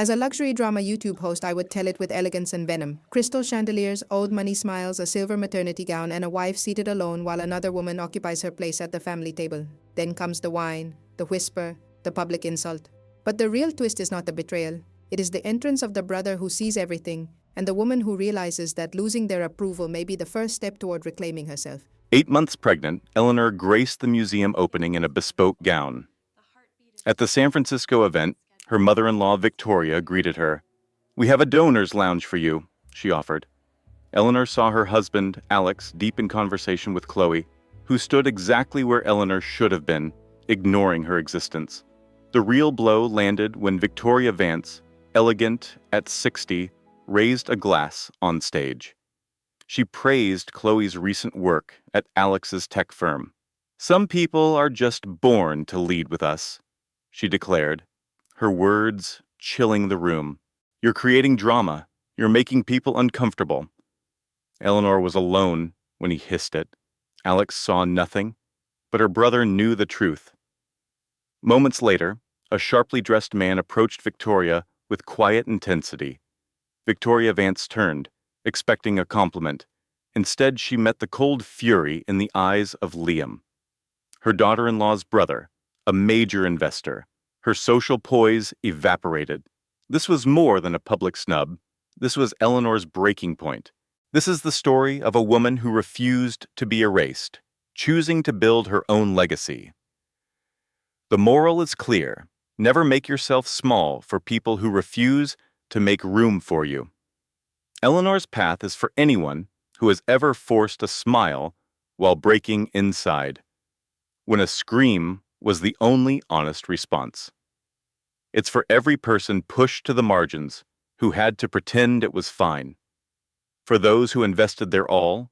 As a luxury drama YouTube host, I would tell it with elegance and venom. Crystal chandeliers, old money smiles, a silver maternity gown, and a wife seated alone while another woman occupies her place at the family table. Then comes the wine, the whisper, the public insult. But the real twist is not the betrayal. It is the entrance of the brother who sees everything, and the woman who realizes that losing their approval may be the first step toward reclaiming herself. 8 months pregnant, Eleanor graced the museum opening in a bespoke gown. At the San Francisco event, her mother-in-law Victoria greeted her. "We have a donor's lounge for you," she offered. Eleanor saw her husband, Alex, deep in conversation with Chloe, who stood exactly where Eleanor should have been, ignoring her existence. The real blow landed when Victoria Vance, elegant at 60, raised a glass on stage. She praised Chloe's recent work at Alex's tech firm. "Some people are just born to lead with us," she declared, her words chilling the room. "You're creating drama. You're making people uncomfortable." Eleanor was alone when he hissed it. Alex saw nothing, but her brother knew the truth. Moments later, a sharply dressed man approached Victoria with quiet intensity. Victoria Vance turned, expecting a compliment. Instead, she met the cold fury in the eyes of Liam, her daughter-in-law's brother, a major investor. Her social poise evaporated. This was more than a public snub. This was Eleanor's breaking point. This is the story of a woman who refused to be erased, choosing to build her own legacy. The moral is clear. Never make yourself small for people who refuse to make room for you. Eleanor's path is for anyone who has ever forced a smile while breaking inside, when a scream was the only honest response. It's for every person pushed to the margins who had to pretend it was fine. For those who invested their all,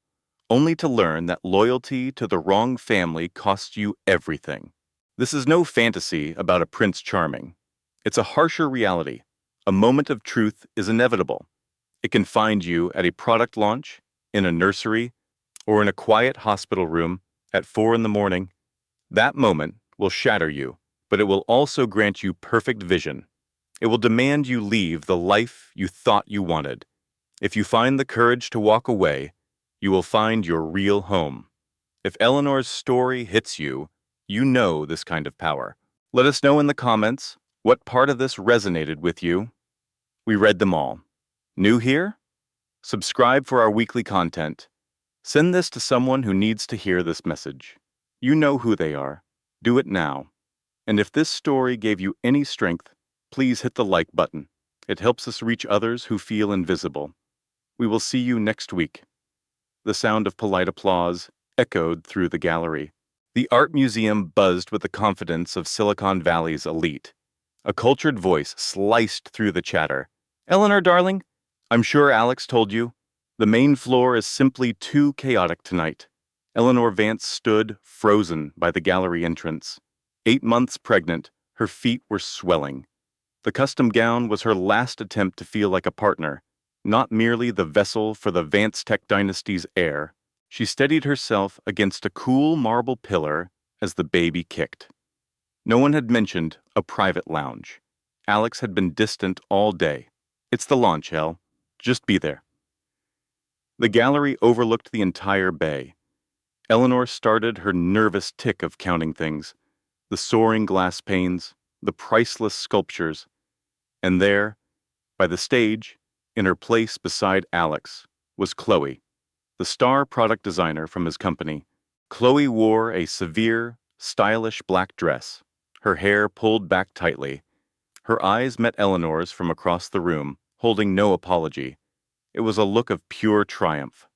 only to learn that loyalty to the wrong family costs you everything. This is no fantasy about a Prince Charming. It's a harsher reality. A moment of truth is inevitable. It can find you at a product launch, in a nursery, or in a quiet hospital room at 4 a.m. That moment will shatter you, but it will also grant you perfect vision. It will demand you leave the life you thought you wanted. If you find the courage to walk away, you will find your real home. If Eleanor's story hits you, you know this kind of power. Let us know in the comments what part of this resonated with you. We read them all. New here? Subscribe for our weekly content. Send this to someone who needs to hear this message. You know who they are. Do it now. And if this story gave you any strength, please hit the like button. It helps us reach others who feel invisible. We will see you next week. The sound of polite applause echoed through the gallery. The art museum buzzed with the confidence of Silicon Valley's elite. A cultured voice sliced through the chatter. "Eleanor, darling, I'm sure Alex told you. The main floor is simply too chaotic tonight." Eleanor Vance stood, frozen by the gallery entrance. 8 months pregnant, her feet were swelling. The custom gown was her last attempt to feel like a partner, not merely the vessel for the Vance Tech dynasty's heir. She steadied herself against a cool marble pillar as the baby kicked. No one had mentioned a private lounge. Alex had been distant all day. "It's the launch, Elle. Just be there." The gallery overlooked the entire bay. Eleanor started her nervous tick of counting things, the soaring glass panes, the priceless sculptures. And there, by the stage, in her place beside Alex, was Chloe, the star product designer from his company. Chloe wore a severe, stylish black dress, her hair pulled back tightly. Her eyes met Eleanor's from across the room, holding no apology. It was a look of pure triumph.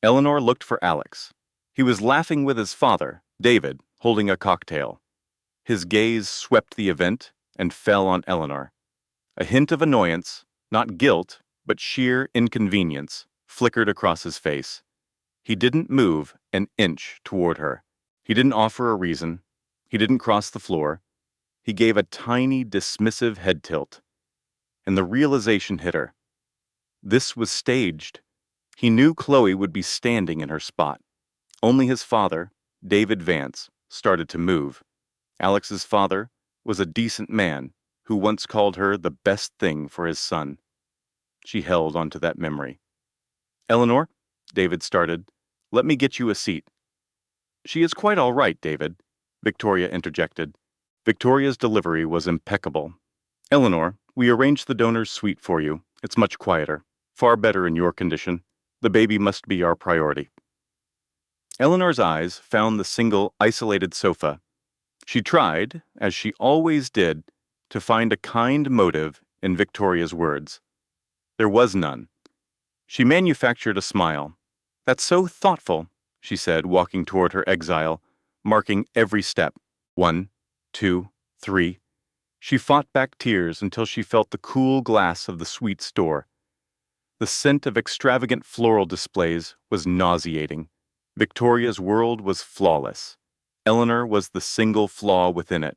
Eleanor looked for Alex. He was laughing with his father, David, holding a cocktail. His gaze swept the event and fell on Eleanor. A hint of annoyance, not guilt, but sheer inconvenience, flickered across his face. He didn't move an inch toward her. He didn't offer a reason. He didn't cross the floor. He gave a tiny, dismissive head tilt. And the realization hit her. This was staged. He knew Chloe would be standing in her spot. Only his father, David Vance, started to move. Alex's father was a decent man who once called her the best thing for his son. She held onto that memory. "Eleanor," David started, "let me get you a seat." "She is quite all right, David," Victoria interjected. Victoria's delivery was impeccable. "Eleanor, we arranged the donor's suite for you. It's much quieter. Far better in your condition. The baby must be our priority." Eleanor's eyes found the single, isolated sofa. She tried, as she always did, to find a kind motive in Victoria's words. There was none. She manufactured a smile. "That's so thoughtful," she said, walking toward her exile, marking every step. 1, 2, 3. She fought back tears until she felt the cool glass of the sweet's door. The scent of extravagant floral displays was nauseating. Victoria's world was flawless. Eleanor was the single flaw within it,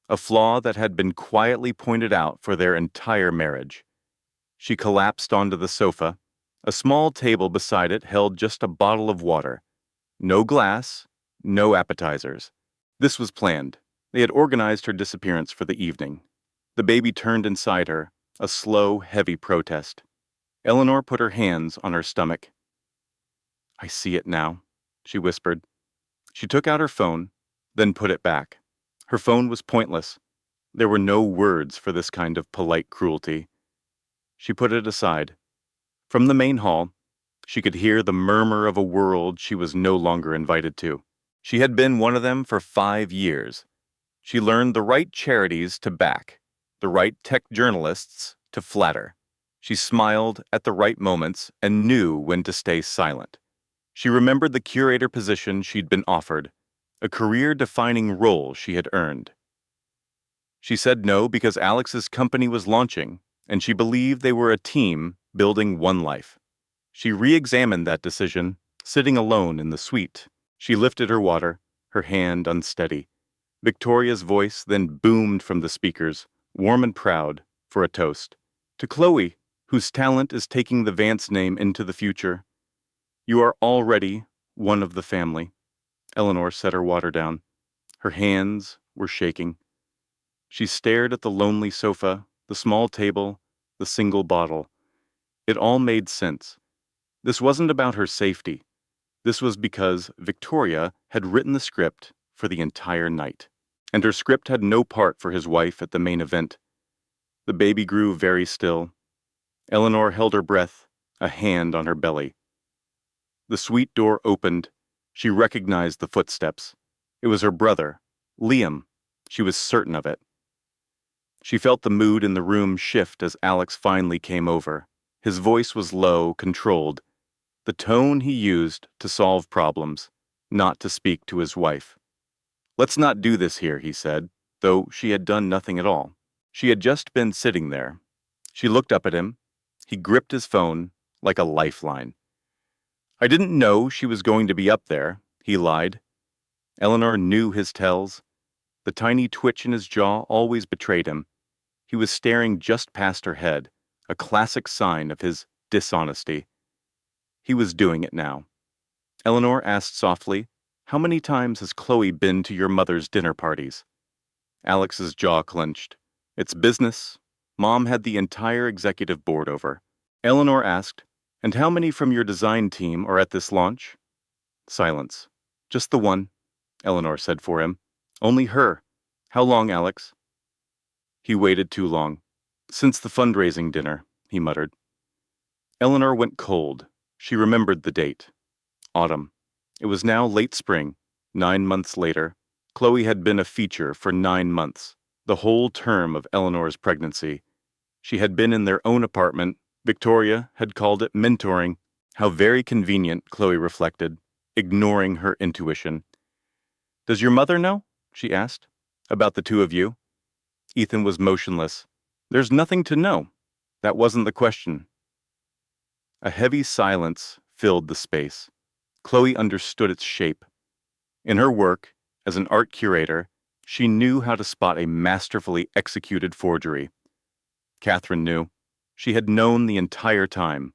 a flaw that had been quietly pointed out for their entire marriage. She collapsed onto the sofa. A small table beside it held just a bottle of water. No glass, no appetizers. This was planned. They had organized her disappearance for the evening. The baby turned inside her, a slow, heavy protest. Eleanor put her hands on her stomach. "I see it now," she whispered. She took out her phone, then put it back. Her phone was pointless. There were no words for this kind of polite cruelty. She put it aside. From the main hall, she could hear the murmur of a world she was no longer invited to. She had been one of them for 5 years. She learned the right charities to back, the right tech journalists to flatter. She smiled at the right moments and knew when to stay silent. She remembered the curator position she'd been offered, a career-defining role she had earned. She said no because Alex's company was launching, and she believed they were a team building one life. She re-examined that decision, sitting alone in the suite. She lifted her water, her hand unsteady. Victoria's voice then boomed from the speakers, warm and proud, for a toast. "To Chloe, whose talent is taking the Vance name into the future. You are already one of the family." Eleanor set her water down. Her hands were shaking. She stared at the lonely sofa, the small table, the single bottle. It all made sense. This wasn't about her safety. This was because Victoria had written the script for the entire night. And her script had no part for his wife at the main event. The baby grew very still. Eleanor held her breath, a hand on her belly. The suite door opened. She recognized the footsteps. It was her brother, Liam. She was certain of it. She felt the mood in the room shift as Alex finally came over. His voice was low, controlled, the tone he used to solve problems, not to speak to his wife. "Let's not do this here," he said, though she had done nothing at all. She had just been sitting there. She looked up at him. He gripped his phone like a lifeline. "I didn't know she was going to be up there," he lied. Eleanor knew his tells. The tiny twitch in his jaw always betrayed him. He was staring just past her head, a classic sign of his dishonesty. He was doing it now. Eleanor asked softly, "How many times has Chloe been to your mother's dinner parties?" Alex's jaw clenched. "It's business. Mom had the entire executive board over." Eleanor asked, "And how many from your design team are at this launch?" Silence. "Just the one," Eleanor said for him. "Only her. How long, Alex?" He waited too long. "Since the fundraising dinner," he muttered. Eleanor went cold. She remembered the date. Autumn. It was now late spring. 9 months later. Chloe had been a feature for 9 months, the whole term of Eleanor's pregnancy. She had been in their own apartment. Victoria had called it mentoring. How very convenient, Chloe reflected, ignoring her intuition. "Does your mother know?" she asked. "About the two of you?" Ethan was motionless. "There's nothing to know. That wasn't the question." A heavy silence filled the space. Chloe understood its shape. In her work, as an art curator, she knew how to spot a masterfully executed forgery. Catherine knew. She had known the entire time.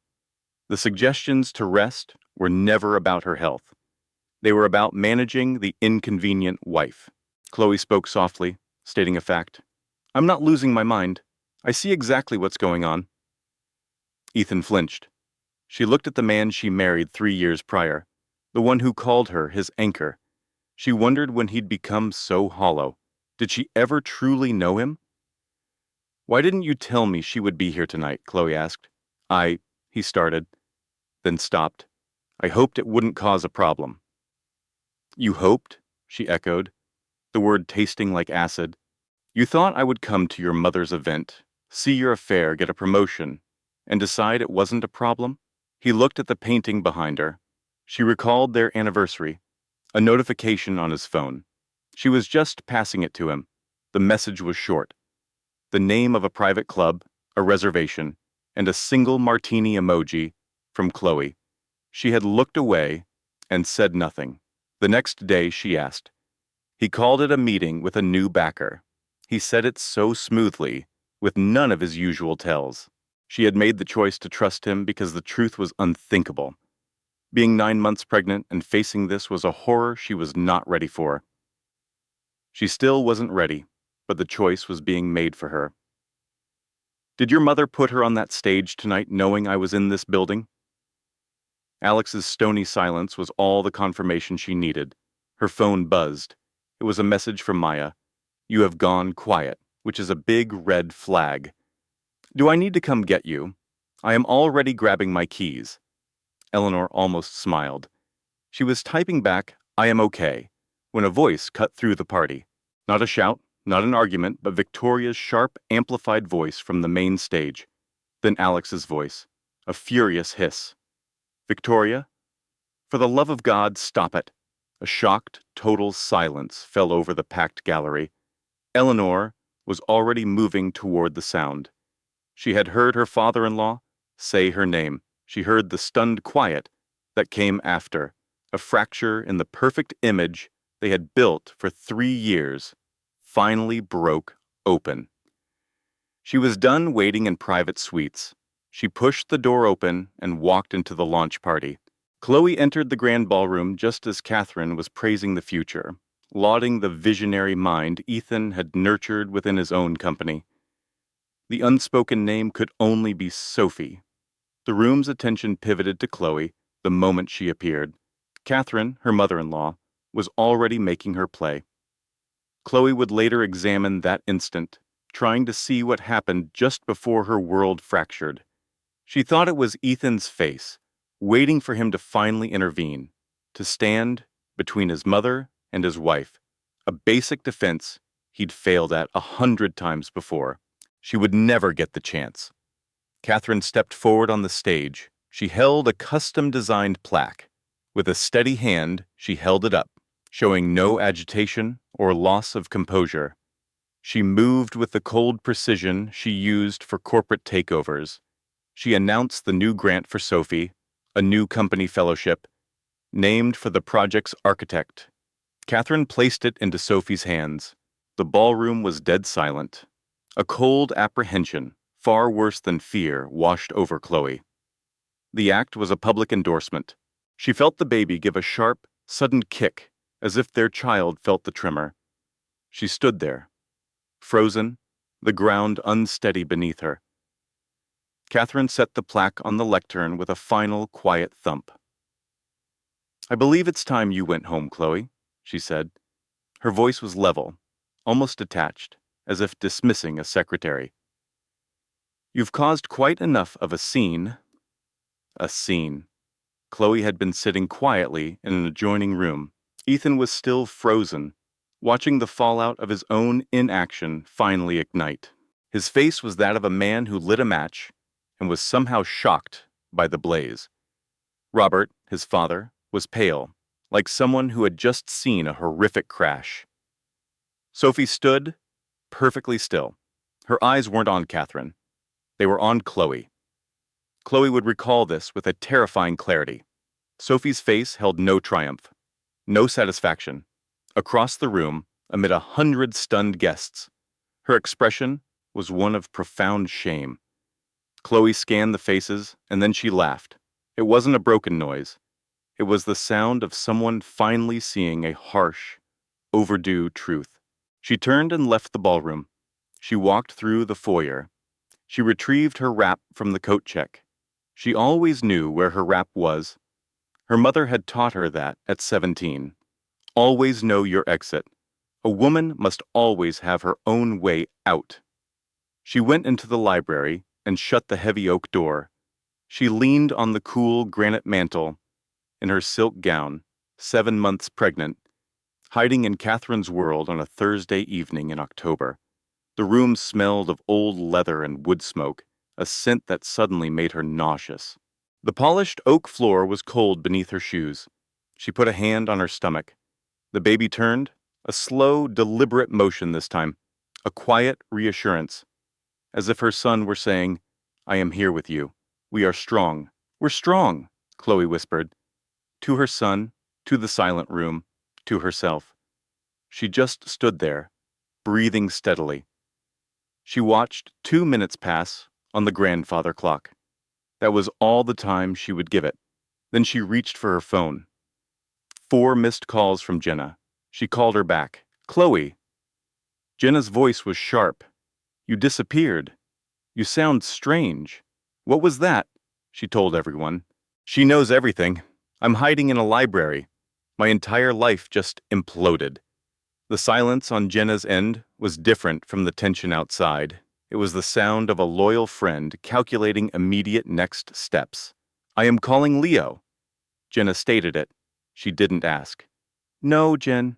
The suggestions to rest were never about her health. They were about managing the inconvenient wife. Chloe spoke softly, stating a fact. I'm not losing my mind. I see exactly what's going on. Ethan flinched. She looked at the man she married 3 years prior, the one who called her his anchor. She wondered when he'd become so hollow. Did she ever truly know him? Why didn't you tell me she would be here tonight? Chloe asked. He started, then stopped. I hoped it wouldn't cause a problem. You hoped? She echoed, the word tasting like acid. You thought I would come to your mother's event, see your affair get a promotion, and decide it wasn't a problem? He looked at the painting behind her. She recalled their anniversary, a notification on his phone. She was just passing it to him. The message was short. The name of a private club, a reservation, and a single martini emoji from Chloe. She had looked away and said nothing. The next day she asked. He called it a meeting with a new backer. He said it so smoothly, with none of his usual tells. She had made the choice to trust him because the truth was unthinkable. Being 9 months pregnant and facing this was a horror she was not ready for. She still wasn't ready, but the choice was being made for her. Did your mother put her on that stage tonight knowing I was in this building? Alex's stony silence was all the confirmation she needed. Her phone buzzed. It was a message from Maya. You have gone quiet, which is a big red flag. Do I need to come get you? I am already grabbing my keys. Eleanor almost smiled. She was typing back, I am okay, when a voice cut through the party. Not a shout, not an argument, but Victoria's sharp, amplified voice from the main stage. Then Alex's voice, a furious hiss. Victoria? For the love of God, stop it. A shocked, total silence fell over the packed gallery. Eleanor was already moving toward the sound. She had heard her father-in-law say her name. She heard the stunned quiet that came after, a fracture in the perfect image they had built for 3 years, finally broke open. She was done waiting in private suites. She pushed the door open and walked into the launch party. Chloe entered the grand ballroom just as Catherine was praising the future, lauding the visionary mind Ethan had nurtured within his own company. The unspoken name could only be Sophie. The room's attention pivoted to Chloe the moment she appeared. Catherine, her mother-in-law, was already making her play. Chloe would later examine that instant, trying to see what happened just before her world fractured. She thought it was Ethan's face, waiting for him to finally intervene, to stand between his mother and his wife, a basic defense he'd failed at 100 times before. She would never get the chance. Catherine stepped forward on the stage. She held a custom-designed plaque. With a steady hand, she held it up, showing no agitation or loss of composure. She moved with the cold precision she used for corporate takeovers. She announced the new grant for Sophie, a new company fellowship, named for the project's architect. Catherine placed it into Sophie's hands. The ballroom was dead silent. A cold apprehension, far worse than fear, washed over Chloe. The act was a public endorsement. She felt the baby give a sharp, sudden kick, as if their child felt the tremor. She stood there, frozen, the ground unsteady beneath her. Catherine set the plaque on the lectern with a final, quiet thump. I believe it's time you went home, Chloe, she said. Her voice was level, almost detached, as if dismissing a secretary. You've caused quite enough of a scene. A scene. Chloe had been sitting quietly in an adjoining room. Ethan was still frozen, watching the fallout of his own inaction finally ignite. His face was that of a man who lit a match and was somehow shocked by the blaze. Robert, his father, was pale, like someone who had just seen a horrific crash. Sophie stood, perfectly still. Her eyes weren't on Catherine. They were on Chloe. Chloe would recall this with a terrifying clarity. Sophie's face held no triumph, no satisfaction. Across the room, amid 100 stunned guests, her expression was one of profound shame. Chloe scanned the faces, and then she laughed. It wasn't a broken noise. It was the sound of someone finally seeing a harsh, overdue truth. She turned and left the ballroom. She walked through the foyer. She retrieved her wrap from the coat check. She always knew where her wrap was. Her mother had taught her that at 17. Always know your exit. A woman must always have her own way out. She went into the library and shut the heavy oak door. She leaned on the cool granite mantel in her silk gown, 7 months pregnant, hiding in Catherine's world on a Thursday evening in October. The room smelled of old leather and wood smoke, a scent that suddenly made her nauseous. The polished oak floor was cold beneath her shoes. She put a hand on her stomach. The baby turned, a slow, deliberate motion this time, a quiet reassurance, as if her son were saying, I am here with you. We are strong. We're strong, Chloe whispered. To her son, to the silent room, to herself. She just stood there, breathing steadily. She watched 2 minutes pass on the grandfather clock. That was all the time she would give it. Then she reached for her phone. 4 missed calls from Jenna. She called her back. Chloe. Jenna's voice was sharp. You disappeared. You sound strange. What was that? She told everyone. She knows everything. I'm hiding in a library. My entire life just imploded. The silence on Jenna's end was different from the tension outside. It was the sound of a loyal friend calculating immediate next steps. I am calling Leo. Jenna stated it. She didn't ask. No, Jen.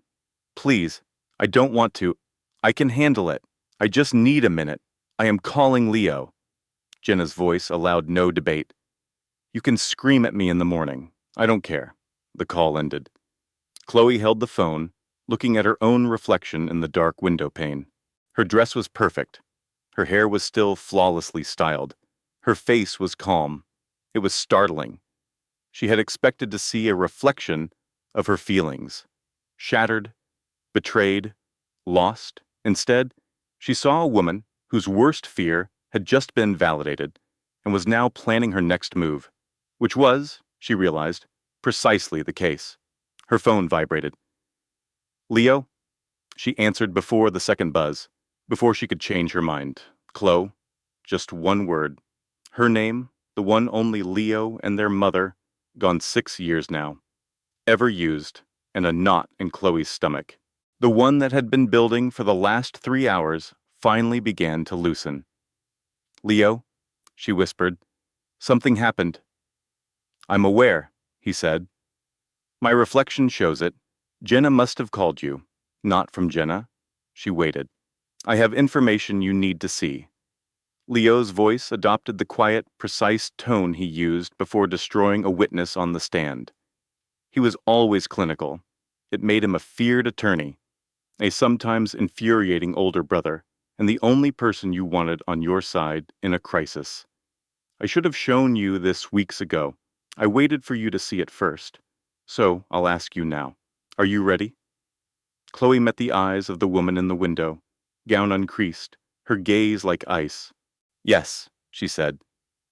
Please. I don't want to. I can handle it. I just need a minute. I am calling Leo. Jenna's voice allowed no debate. You can scream at me in the morning. I don't care. The call ended. Chloe held the phone, looking at her own reflection in the dark window pane. Her dress was perfect. Her hair was still flawlessly styled. Her face was calm. It was startling. She had expected to see a reflection of her feelings. Shattered, betrayed, lost. Instead, she saw a woman whose worst fear had just been validated and was now planning her next move, which was, she realized, precisely the case. Her phone vibrated. Leo? She answered before the second buzz, before she could change her mind. Chloe, just one word. Her name, the one only Leo and their mother, gone 6 years now. Ever used, and a knot in Chloe's stomach. The one that had been building for the last 3 hours finally began to loosen. Leo, she whispered, something happened. I'm aware, he said. My reflection shows it. Jenna must have called you. Not from Jenna. She waited. I have information you need to see. Leo's voice adopted the quiet, precise tone he used before destroying a witness on the stand. He was always clinical. It made him a feared attorney, a sometimes infuriating older brother, and the only person you wanted on your side in a crisis. I should have shown you this weeks ago. I waited for you to see it first. So I'll ask you now. Are you ready? Chloe met the eyes of the woman in the window, gown uncreased, her gaze like ice. Yes, she said.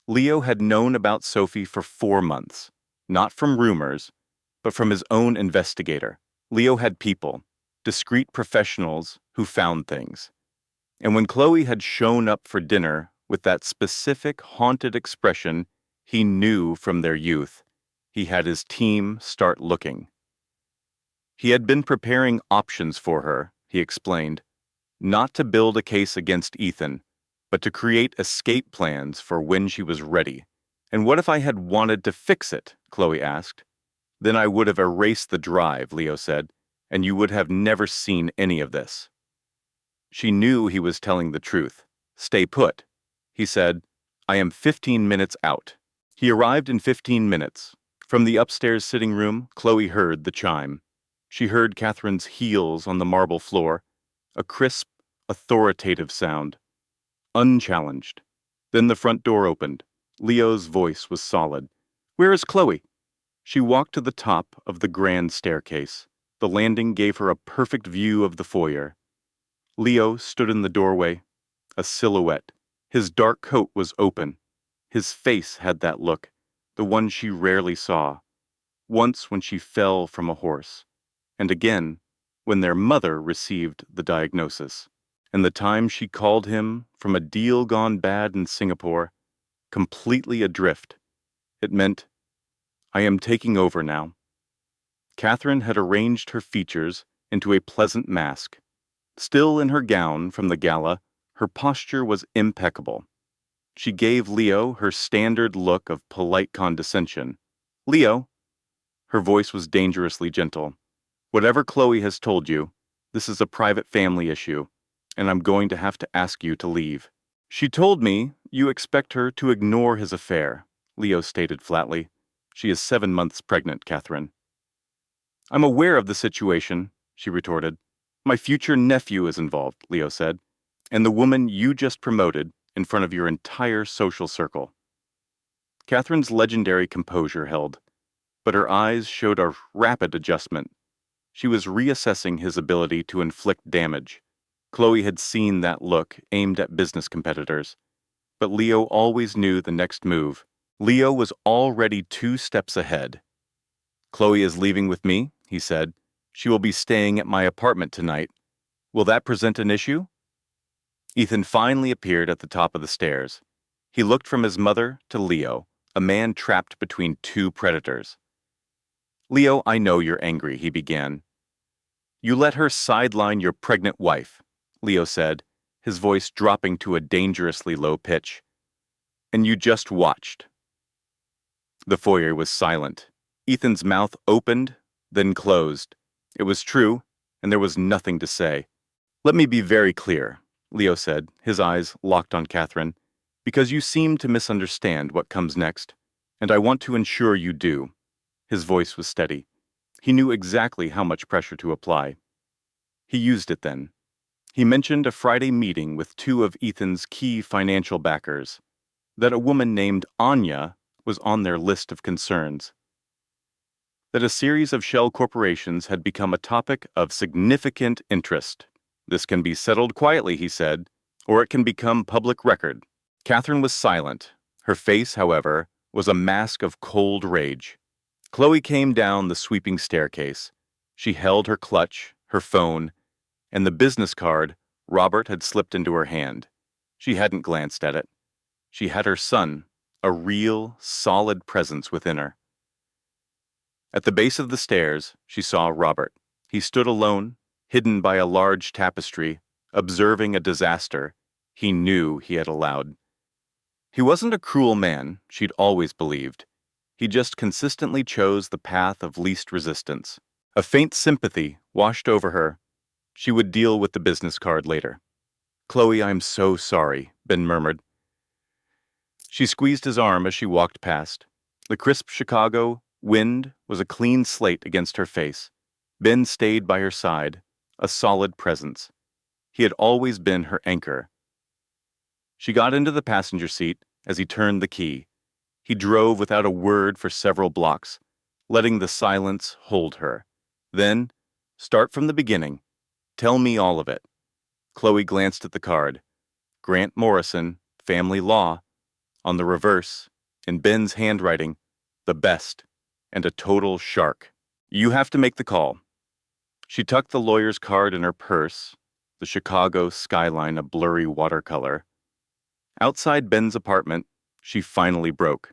Leo had known about Sophie for 4 months, not from rumors, but from his own investigator. Leo had people, discreet professionals who found things. And when Chloe had shown up for dinner with that specific haunted expression he knew from their youth, he had his team start looking. He had been preparing options for her, he explained, not to build a case against Ethan, but to create escape plans for when she was ready. And what if I had wanted to fix it? Chloe asked. Then I would have erased the drive, Leo said, and you would have never seen any of this. She knew he was telling the truth. Stay put. He said, I am 15 minutes out. He arrived in 15 minutes. From the upstairs sitting room, Chloe heard the chime. She heard Catherine's heels on the marble floor, a crisp, authoritative sound. Unchallenged. Then the front door opened. Leo's voice was solid. Where is Chloe? She walked to the top of the grand staircase. The landing gave her a perfect view of the foyer. Leo stood in the doorway, a silhouette. His dark coat was open. His face had that look, the one she rarely saw. Once when she fell from a horse, and again when their mother received the diagnosis. And the time she called him from a deal gone bad in Singapore, completely adrift, it meant, I am taking over now. Catherine had arranged her features into a pleasant mask. Still in her gown from the gala, her posture was impeccable. She gave Leo her standard look of polite condescension. Leo, her voice was dangerously gentle. Whatever Chloe has told you, this is a private family issue, and I'm going to have to ask you to leave. She told me you expect her to ignore his affair, Leo stated flatly. She is 7 months pregnant, Catherine. I'm aware of the situation, she retorted. My future nephew is involved, Leo said, and the woman you just promoted in front of your entire social circle. Catherine's legendary composure held, but her eyes showed a rapid adjustment. She was reassessing his ability to inflict damage. Chloe had seen that look aimed at business competitors, but Leo always knew the next move. Leo was already 2 steps ahead. Chloe is leaving with me, he said. She will be staying at my apartment tonight. Will that present an issue? Ethan finally appeared at the top of the stairs. He looked from his mother to Leo, a man trapped between 2 predators. Leo, I know you're angry, he began. You let her sideline your pregnant wife, Leo said, his voice dropping to a dangerously low pitch. And you just watched. The foyer was silent. Ethan's mouth opened, then closed. It was true, and there was nothing to say. Let me be very clear, Leo said, his eyes locked on Catherine, because you seem to misunderstand what comes next, and I want to ensure you do. His voice was steady. He knew exactly how much pressure to apply. He used it then. He mentioned a Friday meeting with 2 of Ethan's key financial backers, that a woman named Anya was on their list of concerns, that a series of shell corporations had become a topic of significant interest. This can be settled quietly, he said, or it can become public record. Catherine was silent. Her face, however, was a mask of cold rage. Chloe came down the sweeping staircase. She held her clutch, her phone, and the business card Robert had slipped into her hand. She hadn't glanced at it. She had her son, a real, solid presence within her. At the base of the stairs, she saw Robert. He stood alone, hidden by a large tapestry, observing a disaster he knew he had allowed. He wasn't a cruel man, she'd always believed. He just consistently chose the path of least resistance. A faint sympathy washed over her. She would deal with the business card later. Chloe, I'm so sorry, Ben murmured. She squeezed his arm as she walked past. The crisp Chicago wind was a clean slate against her face. Ben stayed by her side, a solid presence. He had always been her anchor. She got into the passenger seat as he turned the key. He drove without a word for several blocks, letting the silence hold her. Then, start from the beginning. Tell me all of it. Chloe glanced at the card. Grant Morrison, Family Law. On the reverse, in Ben's handwriting, the best, and a total shark. You have to make the call. She tucked the lawyer's card in her purse, the Chicago skyline a blurry watercolor. Outside Ben's apartment, she finally broke,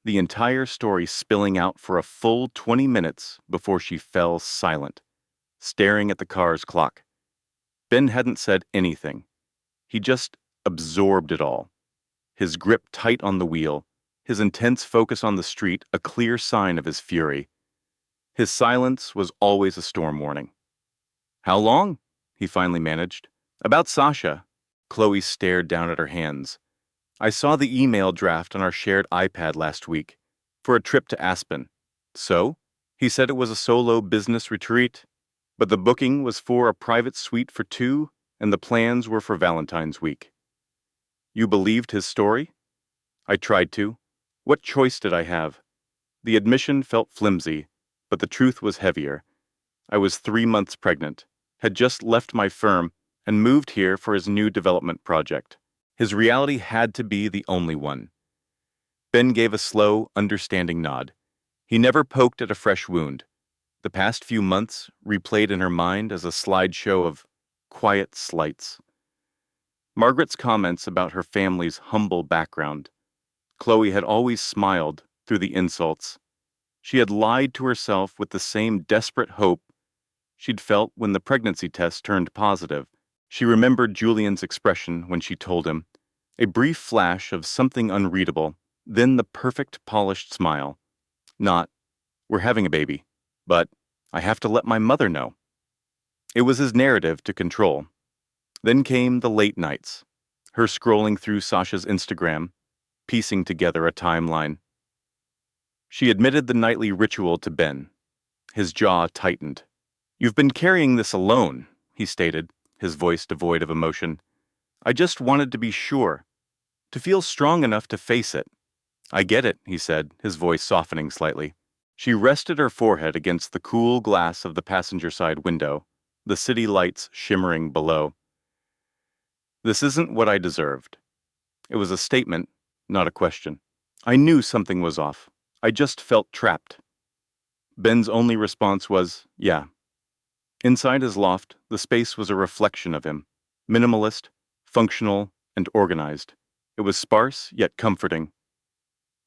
the entire story spilling out for a full 20 minutes before she fell silent, staring at the car's clock. Ben hadn't said anything. He just absorbed it all. His grip tight on the wheel, his intense focus on the street a clear sign of his fury. His silence was always a storm warning. How long? He finally managed. About Sasha. Chloe stared down at her hands. I saw the email draft on our shared iPad last week for a trip to Aspen. So? He said it was a solo business retreat, but the booking was for a private suite for 2, and the plans were for Valentine's week. You believed his story? I tried to. What choice did I have? The admission felt flimsy, but the truth was heavier. I was 3 months pregnant, had just left my firm, and moved here for his new development project. His reality had to be the only one. Ben gave a slow, understanding nod. He never poked at a fresh wound. The past few months replayed in her mind as a slideshow of quiet slights. Margaret's comments about her family's humble background. Chloe had always smiled through the insults. She had lied to herself with the same desperate hope she'd felt when the pregnancy test turned positive. She remembered Julian's expression when she told him, a brief flash of something unreadable, then the perfect polished smile. Not, we're having a baby, but I have to let my mother know. It was his narrative to control. Then came the late nights, her scrolling through Sasha's Instagram, piecing together a timeline. She admitted the nightly ritual to Ben. His jaw tightened. You've been carrying this alone, he stated, his voice devoid of emotion. I just wanted to be sure, to feel strong enough to face it. I get it, he said, his voice softening slightly. She rested her forehead against the cool glass of the passenger side window, the city lights shimmering below. This isn't what I deserved. It was a statement, not a question. I knew something was off. I just felt trapped. Ben's only response was, yeah. Inside his loft, the space was a reflection of him. Minimalist, functional, and organized. It was sparse, yet comforting.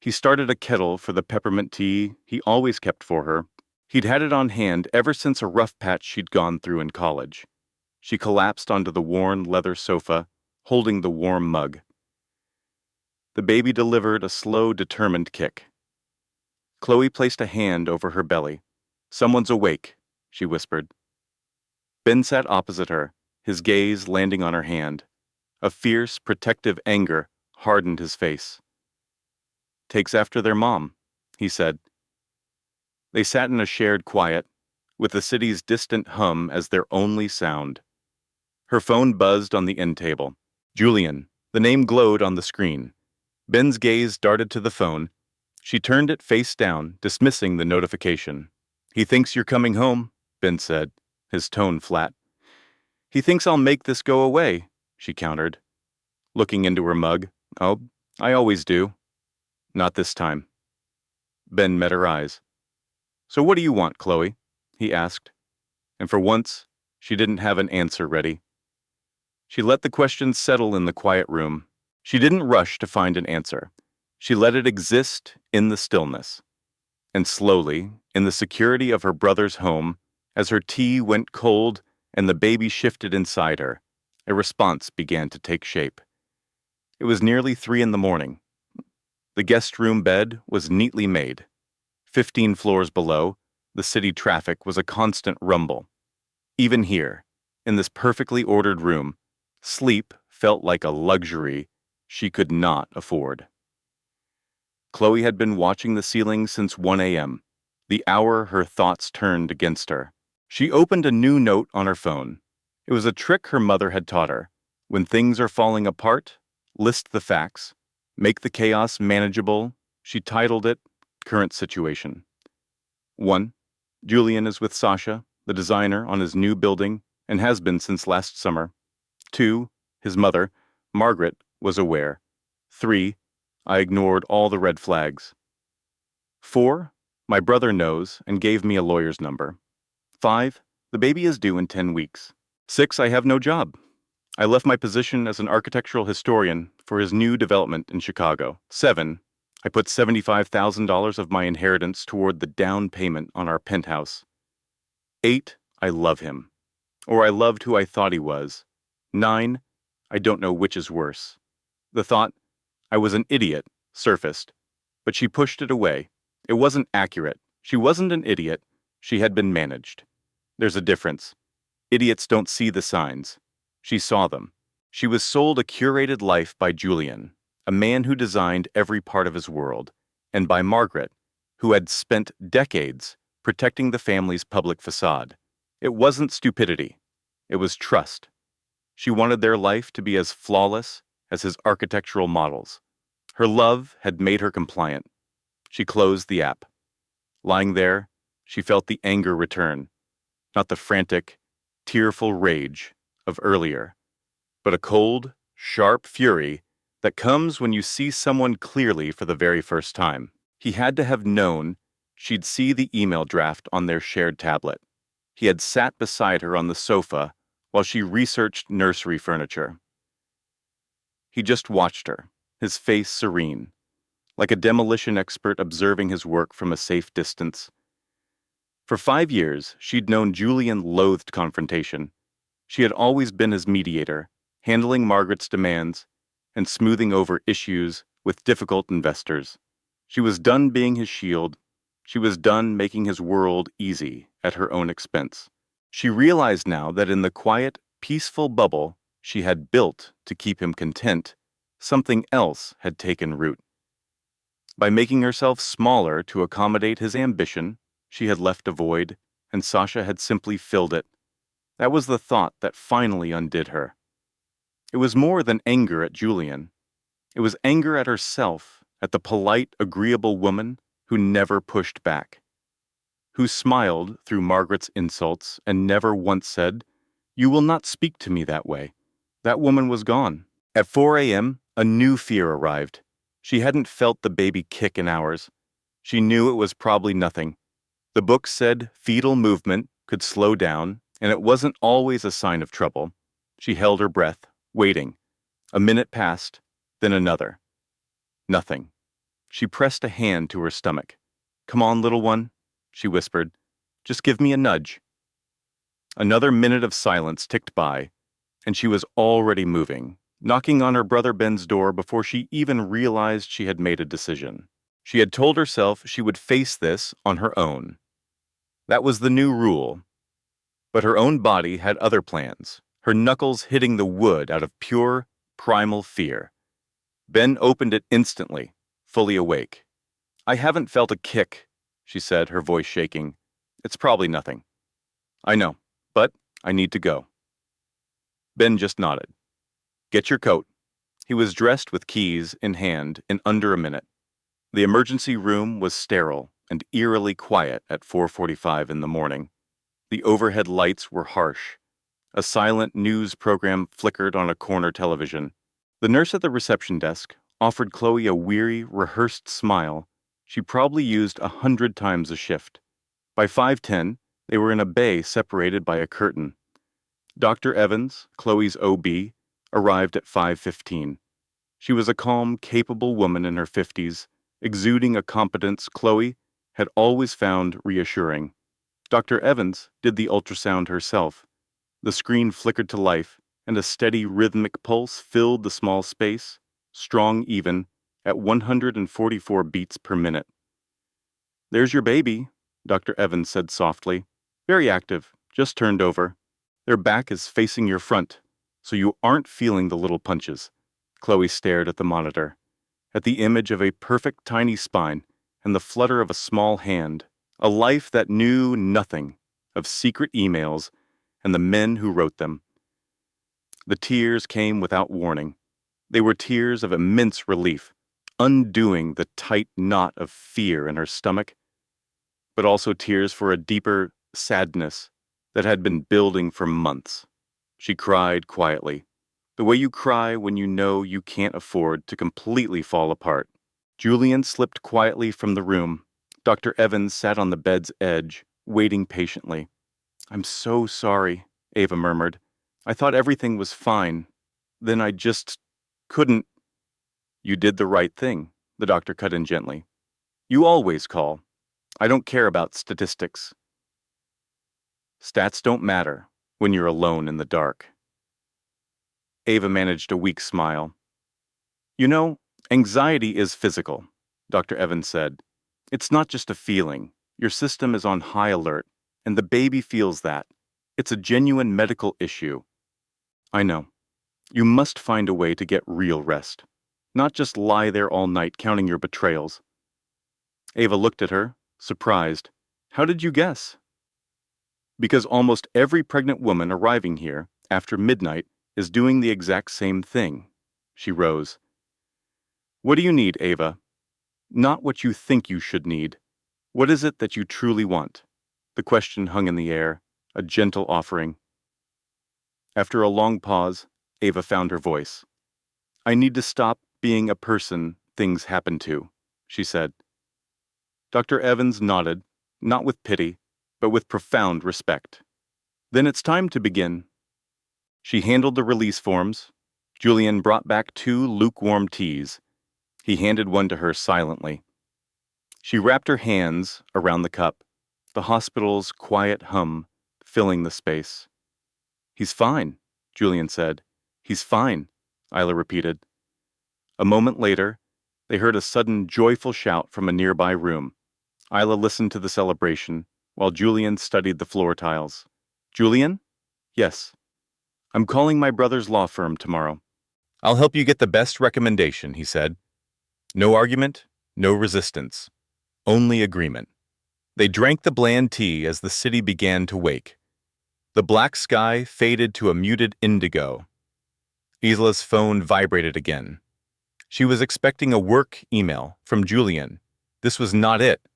He started a kettle for the peppermint tea he always kept for her. He'd had it on hand ever since a rough patch she'd gone through in college. She collapsed onto the worn leather sofa, holding the warm mug. The baby delivered a slow, determined kick. Chloe placed a hand over her belly. Someone's awake, she whispered. Ben sat opposite her, his gaze landing on her hand. A fierce, protective anger hardened his face. Takes after their mom, he said. They sat in a shared quiet, with the city's distant hum as their only sound. Her phone buzzed on the end table. Julian. The name glowed on the screen. Ben's gaze darted to the phone. She turned it face down, dismissing the notification. He thinks you're coming home, Ben said, his tone flat. He thinks I'll make this go away, she countered. Looking into her mug. Oh, I always do. Not this time. Ben met her eyes. So what do you want, Chloe? He asked. And for once, she didn't have an answer ready. She let the question settle in the quiet room. She didn't rush to find an answer. She let it exist in the stillness. And slowly, in the security of her brother's home, as her tea went cold and the baby shifted inside her, a response began to take shape. It was nearly 3 a.m. The guest room bed was neatly made. 15 floors below, the city traffic was a constant rumble. Even here, in this perfectly ordered room, sleep felt like a luxury she could not afford. Chloe had been watching the ceiling since 1 a.m., the hour her thoughts turned against her. She opened a new note on her phone. It was a trick her mother had taught her. When things are falling apart, list the facts. Make the chaos manageable. She titled it, Current Situation. 1. Julian is with Sasha, the designer, on his new building, and has been since last summer. 2. His mother, Margaret, was aware. 3. I ignored all the red flags. 4. My brother knows and gave me a lawyer's number. 5. The baby is due in 10 weeks. 6. I have no job. I left my position as an architectural historian for his new development in Chicago. 7. I put $75,000 of my inheritance toward the down payment on our penthouse. 8. I love him. Or I loved who I thought he was. 9. I don't know which is worse. The thought, I was an idiot, surfaced, but she pushed it away. It wasn't accurate. She wasn't an idiot. She had been managed. There's a difference. Idiots don't see the signs. She saw them. She was sold a curated life by Julian, a man who designed every part of his world, and by Margaret, who had spent decades protecting the family's public facade. It wasn't stupidity. It was trust. She wanted their life to be as flawless as his architectural models. Her love had made her compliant. She closed the app. Lying there, she felt the anger return, not the frantic, tearful rage of earlier, but a cold, sharp fury that comes when you see someone clearly for the very first time. He had to have known she'd see the email draft on their shared tablet. He had sat beside her on the sofa while she researched nursery furniture. He just watched her, his face serene, like a demolition expert observing his work from a safe distance. For 5 years, she'd known Julian loathed confrontation. She had always been his mediator, handling Margaret's demands and smoothing over issues with difficult investors. She was done being his shield. She was done making his world easy at her own expense. She realized now that in the quiet, peaceful bubble she had built to keep him content, something else had taken root. By making herself smaller to accommodate his ambition, she had left a void, and Sasha had simply filled it. That was the thought that finally undid her. It was more than anger at Julian. It was anger at herself, at the polite, agreeable woman who never pushed back, who smiled through Margaret's insults and never once said, "You will not speak to me that way." That woman was gone. At 4 a.m., a new fear arrived. She hadn't felt the baby kick in hours. She knew it was probably nothing. The book said fetal movement could slow down, and it wasn't always a sign of trouble. She held her breath, waiting. A minute passed, then another. Nothing. She pressed a hand to her stomach. "Come on, little one," she whispered. "Just give me a nudge." Another minute of silence ticked by, and she was already moving, knocking on her brother Ben's door before she even realized she had made a decision. She had told herself she would face this on her own. That was the new rule. But her own body had other plans, her knuckles hitting the wood out of pure, primal fear. Ben opened it instantly, fully awake. "I haven't felt a kick," she said, her voice shaking. "It's probably nothing." "I know, but I need to go." Ben just nodded. "Get your coat." He was dressed with keys in hand in under a minute. The emergency room was sterile and eerily quiet at 4:45 in the morning. The overhead lights were harsh. A silent news program flickered on a corner television. The nurse at the reception desk offered Chloe a weary, rehearsed smile she probably used 100 times a shift. By 5:10, they were in a bay separated by a curtain. Dr. Evans, Chloe's OB, arrived at 5:15. She was a calm, capable woman in her 50s, exuding a competence Chloe had always found reassuring. Dr. Evans did the ultrasound herself. The screen flickered to life, and a steady rhythmic pulse filled the small space, strong even, at 144 beats per minute. "There's your baby," Dr. Evans said softly. "Very active, just turned over. Their back is facing your front, so you aren't feeling the little punches." Chloe stared at the monitor, at the image of a perfect tiny spine and the flutter of a small hand, a life that knew nothing of secret emails and the men who wrote them. The tears came without warning. They were tears of immense relief, undoing the tight knot of fear in her stomach, but also tears for a deeper sadness that had been building for months. She cried quietly, the way you cry when you know you can't afford to completely fall apart. Julian slipped quietly from the room. Dr. Evans sat on the bed's edge, waiting patiently. "I'm so sorry," Ava murmured. "I thought everything was fine. Then I just couldn't." "You did the right thing," the doctor cut in gently. "You always call. I don't care about statistics. Stats don't matter when you're alone in the dark." Ava managed a weak smile. "You know, anxiety is physical," Dr. Evans said. "It's not just a feeling. Your system is on high alert, and the baby feels that. It's a genuine medical issue." "I know. You must find a way to get real rest, not just lie there all night counting your betrayals." Ava looked at her, surprised. "How did you guess?" "Because almost every pregnant woman arriving here after midnight is doing the exact same thing." She rose. "What do you need, Ava? Not what you think you should need. What is it that you truly want?" The question hung in the air, a gentle offering. After a long pause, Ava found her voice. "I need to stop being a person things happen to," she said. Dr. Evans nodded, not with pity, but with profound respect. "Then it's time to begin." She handled the release forms, Julian brought back 2 lukewarm teas. He handed one to her silently. She wrapped her hands around the cup, the hospital's quiet hum filling the space. "He's fine," Julian said. "He's fine," Isla repeated. A moment later, they heard a sudden joyful shout from a nearby room. Isla listened to the celebration, while Julian studied the floor tiles. "Julian?" "Yes. I'm calling my brother's law firm tomorrow." "I'll help you get the best recommendation," he said. No argument, no resistance, only agreement. They drank the bland tea as the city began to wake. The black sky faded to a muted indigo. Isla's phone vibrated again. She was expecting a work email from Julian. This was not it.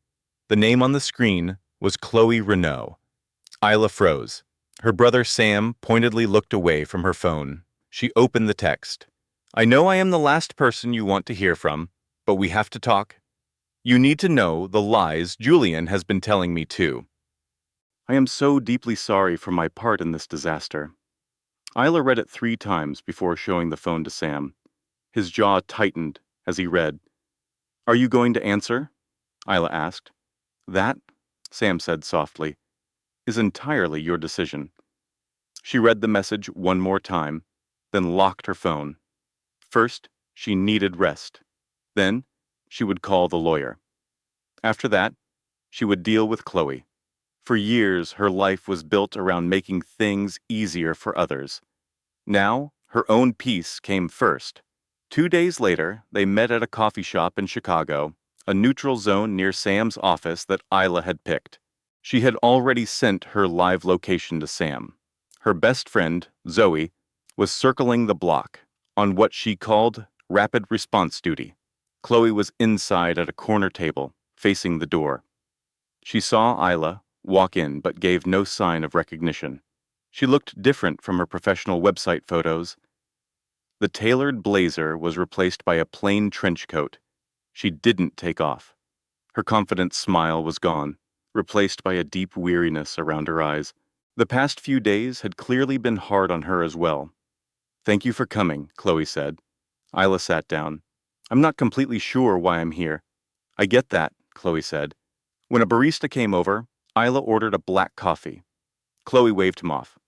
The name on the screen was Chloe Renault. Isla froze. Her brother Sam pointedly looked away from her phone. She opened the text. "I know I am the last person you want to hear from, but we have to talk. You need to know the lies Julian has been telling me too. I am so deeply sorry for my part in this disaster." Isla read it 3 times before showing the phone to Sam. His jaw tightened as he read. "Are you going to answer?" Isla asked. "That," Sam said softly, "is entirely your decision." She read the message one more time, then locked her phone. First, she needed rest. Then, she would call the lawyer. After that, she would deal with Chloe. For years, her life was built around making things easier for others. Now, her own peace came first. 2 days later, they met at a coffee shop in Chicago, a neutral zone near Sam's office that Isla had picked. She had already sent her live location to Sam. Her best friend, Zoe, was circling the block on what she called rapid response duty. Chloe was inside at a corner table, facing the door. She saw Isla walk in but gave no sign of recognition. She looked different from her professional website photos. The tailored blazer was replaced by a plain trench coat. She didn't take off. Her confident smile was gone, replaced by a deep weariness around her eyes. The past few days had clearly been hard on her as well. "Thank you for coming," Chloe said. Isla sat down. "I'm not completely sure why I'm here." "I get that," Chloe said. When a barista came over, Isla ordered a black coffee. Chloe waved him off.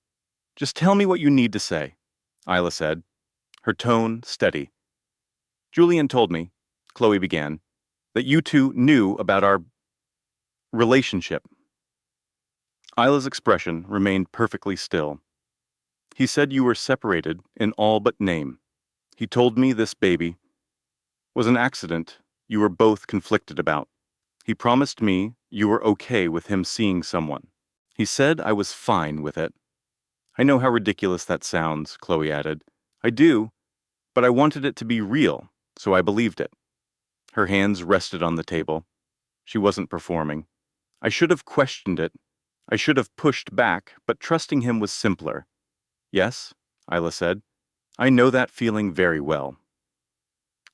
"Just tell me what you need to say," Isla said, her tone steady. "Julian told me," Chloe began, "that you two knew about our relationship." Isla's expression remained perfectly still. "He said you were separated in all but name. He told me this baby was an accident you were both conflicted about. He promised me you were okay with him seeing someone. He said I was fine with it." "I know how ridiculous that sounds," Chloe added. "I do, but I wanted it to be real, so I believed it." Her hands rested on the table. She wasn't performing. "I should have questioned it. I should have pushed back, but trusting him was simpler." "Yes," Isla said. "I know that feeling very well."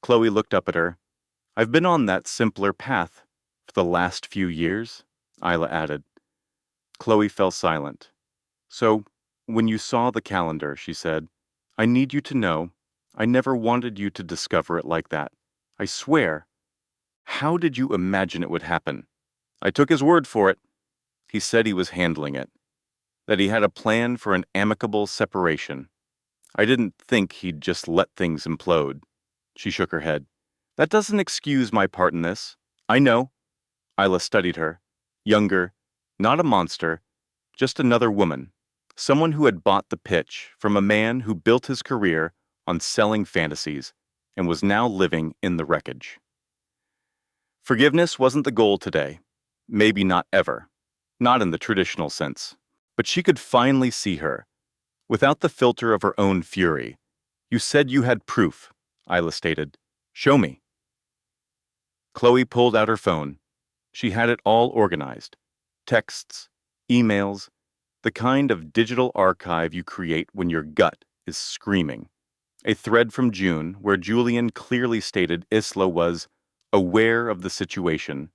Chloe looked up at her. "I've been on that simpler path for the last few years," Isla added. Chloe fell silent. "So, when you saw the calendar," she said, "I need you to know I never wanted you to discover it like that. I swear. How did you imagine it would happen?" "I took his word for it. He said he was handling it, that he had a plan for an amicable separation. I didn't think he'd just let things implode." She shook her head. "That doesn't excuse my part in this. I know." Isla studied her. Younger, not a monster, just another woman. Someone who had bought the pitch from a man who built his career on selling fantasies and was now living in the wreckage. Forgiveness wasn't the goal today. Maybe not ever. Not in the traditional sense. But she could finally see her, without the filter of her own fury. "You said you had proof," Isla stated. "Show me." Chloe pulled out her phone. She had it all organized. Texts, emails, the kind of digital archive you create when your gut is screaming. A thread from June where Julian clearly stated Isla was aware of the situation.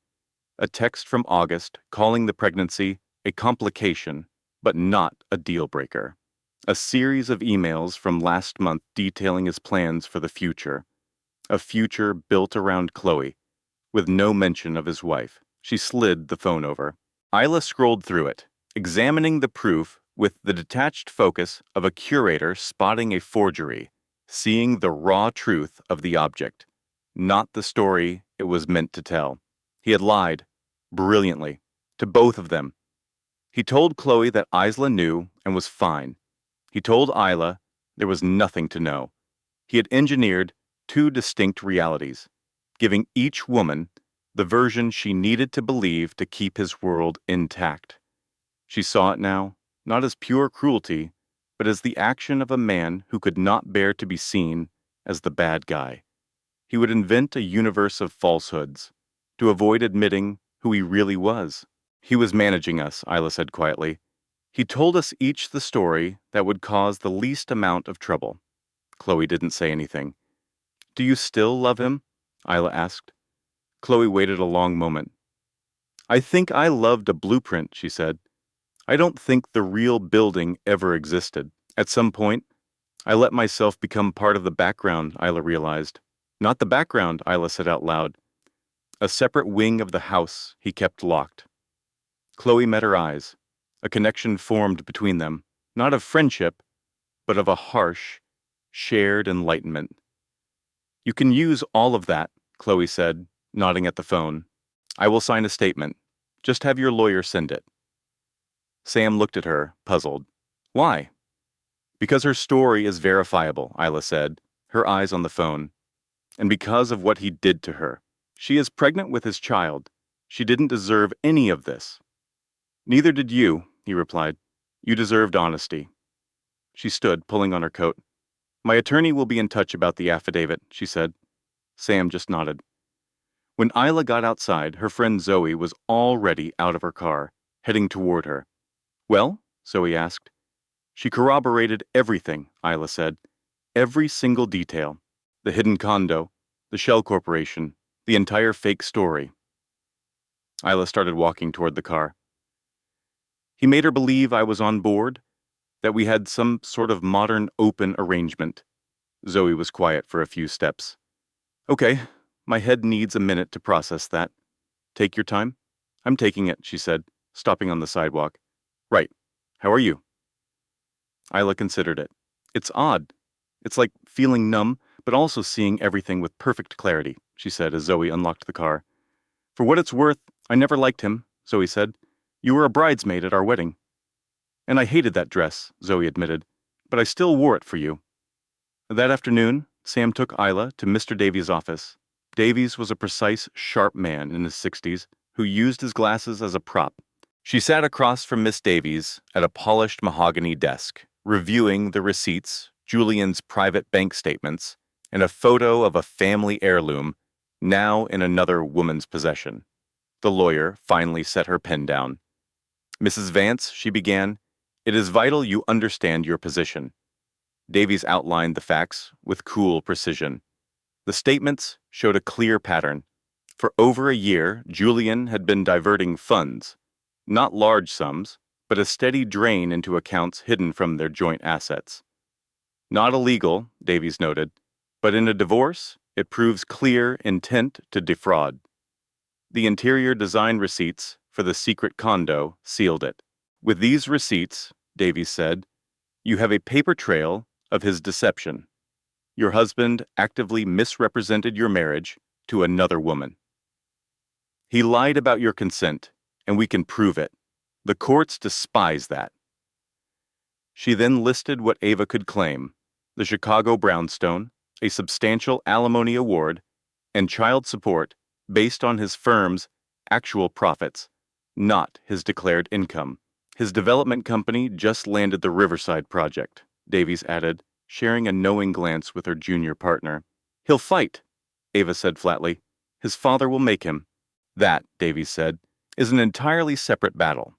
A text from August calling the pregnancy a complication, but not a deal breaker. A series of emails from last month detailing his plans for the future. A future built around Chloe, with no mention of his wife. She slid the phone over. Isla scrolled through it, examining the proof with the detached focus of a curator spotting a forgery, seeing the raw truth of the object, not the story it was meant to tell. He had lied, brilliantly, to both of them. He told Chloe that Isla knew and was fine. He told Isla there was nothing to know. He had engineered two distinct realities, giving each woman the version she needed to believe to keep his world intact. She saw it now, not as pure cruelty, but as the action of a man who could not bear to be seen as the bad guy. He would invent a universe of falsehoods to avoid admitting who he really was. He was managing us, Isla said quietly. He told us each the story that would cause the least amount of trouble. Chloe didn't say anything. Do you still love him? Isla asked. Chloe waited a long moment. I think I loved a blueprint, she said. I don't think the real building ever existed. At some point, I let myself become part of the background, Isla realized. Not the background, Isla said out loud. A separate wing of the house he kept locked. Chloe met her eyes. A connection formed between them, not of friendship, but of a harsh, shared enlightenment. You can use all of that, Chloe said, nodding at the phone. I will sign a statement. Just have your lawyer send it. Sam looked at her, puzzled. Why? Because her story is verifiable, Isla said, her eyes on the phone. And because of what he did to her. She is pregnant with his child. She didn't deserve any of this. Neither did you, he replied. You deserved honesty. She stood, pulling on her coat. My attorney will be in touch about the affidavit, she said. Sam just nodded. When Isla got outside, her friend Zoe was already out of her car, heading toward her. Well? Zoe asked. She corroborated everything, Isla said. Every single detail. The hidden condo, the shell corporation, the entire fake story. Isla started walking toward the car. He made her believe I was on board, that we had some sort of modern open arrangement. Zoe was quiet for a few steps. Okay, my head needs a minute to process that. Take your time? I'm taking it, she said, stopping on the sidewalk. Right. How are you? Isla considered it. It's odd. It's like feeling numb, but also seeing everything with perfect clarity, she said as Zoe unlocked the car. For what it's worth, I never liked him, Zoe said. You were a bridesmaid at our wedding. And I hated that dress, Zoe admitted, but I still wore it for you. That afternoon, Sam took Isla to Mr. Davies' office. Davies was a precise, sharp man in his 60s who used his glasses as a prop. She sat across from Miss Davies at a polished mahogany desk, reviewing the receipts, Julian's private bank statements, and a photo of a family heirloom now in another woman's possession. The lawyer finally set her pen down. Mrs. Vance, she began, it is vital you understand your position. Davies outlined the facts with cool precision. The statements showed a clear pattern. For over a year, Julian had been diverting funds, not large sums, but a steady drain into accounts hidden from their joint assets. Not illegal, Davies noted, but in a divorce, it proves clear intent to defraud. The interior design receipts for the secret condo sealed it. With these receipts, Davies said, you have a paper trail of his deception. Your husband actively misrepresented your marriage to another woman. He lied about your consent, and we can prove it. The courts despise that. She then listed what Ava could claim: the Chicago brownstone, a substantial alimony award, and child support based on his firm's actual profits, not his declared income. His development company just landed the Riverside project, Davies added, sharing a knowing glance with her junior partner. He'll fight, Ava said flatly. His father will make him. That, Davies said, is an entirely separate battle.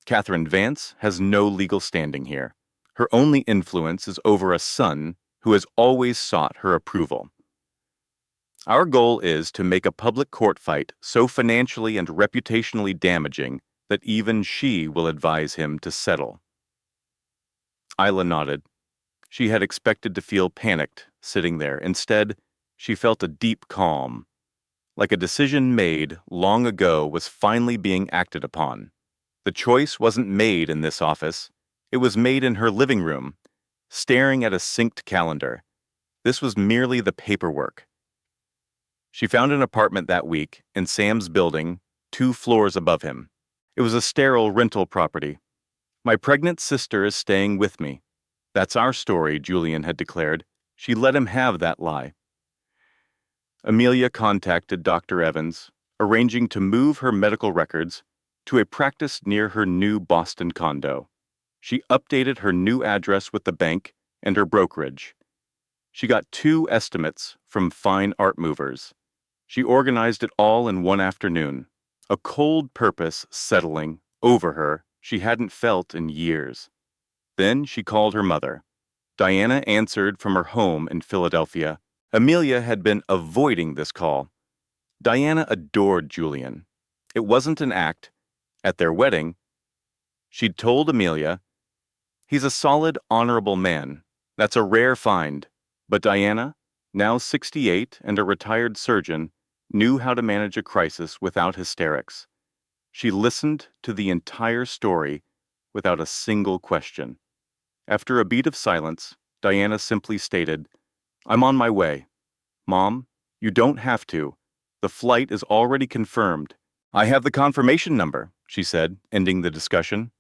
Catherine Vance has no legal standing here. Her only influence is over a son who has always sought her approval. Our goal is to make a public court fight so financially and reputationally damaging that even she will advise him to settle. Isla nodded. She had expected to feel panicked, sitting there. Instead, she felt a deep calm, like a decision made long ago was finally being acted upon. The choice wasn't made in this office. It was made in her living room, staring at a synced calendar. This was merely the paperwork. She found an apartment that week in Sam's building, 2 floors above him. It was a sterile rental property. My pregnant sister is staying with me. That's our story, Julian had declared. She let him have that lie. Amelia contacted Dr. Evans, arranging to move her medical records to a practice near her new Boston condo. She updated her new address with the bank and her brokerage. She got 2 estimates from fine art movers. She organized it all in one afternoon, a cold purpose settling over her she hadn't felt in years. Then she called her mother. Diana answered from her home in Philadelphia. Amelia had been avoiding this call. Diana adored Julian. It wasn't an act. At their wedding, she'd told Amelia, "He's a solid, honorable man. That's a rare find." But Diana, now 68 and a retired surgeon, knew how to manage a crisis without hysterics. She listened to the entire story without a single question. After a beat of silence, Diana simply stated, "I'm on my way. Mom, you don't have to. The flight is already confirmed. I have the confirmation number," she said, ending the discussion.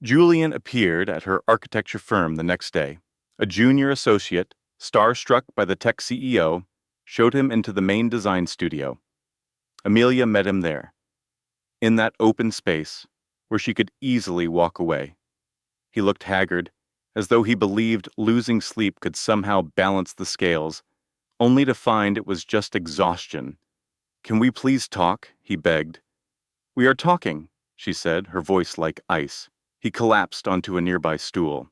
Julian appeared at her architecture firm the next day. A junior associate, starstruck by the tech CEO, showed him into the main design studio. Amelia met him there, in that open space where she could easily walk away. He looked haggard, as though he believed losing sleep could somehow balance the scales, only to find it was just exhaustion. "Can we please talk?" he begged. "We are talking," she said, her voice like ice. He collapsed onto a nearby stool.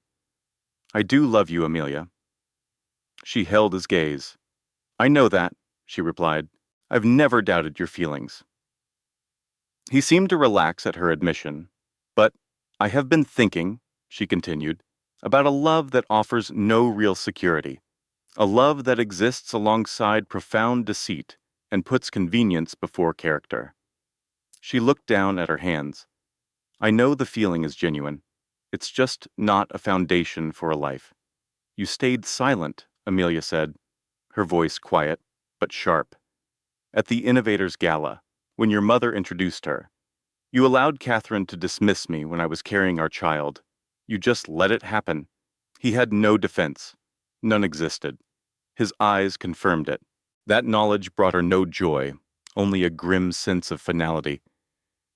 "I do love you, Amelia." She held his gaze. "I know that," she replied. "I've never doubted your feelings." He seemed to relax at her admission. "But I have been thinking," she continued, "about a love that offers no real security. A love that exists alongside profound deceit and puts convenience before character." She looked down at her hands. "I know the feeling is genuine. It's just not a foundation for a life." "You stayed silent," Amelia said, her voice quiet, but sharp. "At the Innovators Gala, when your mother introduced her. You allowed Catherine to dismiss me when I was carrying our child. You just let it happen." He had no defense. None existed. His eyes confirmed it. That knowledge brought her no joy, only a grim sense of finality.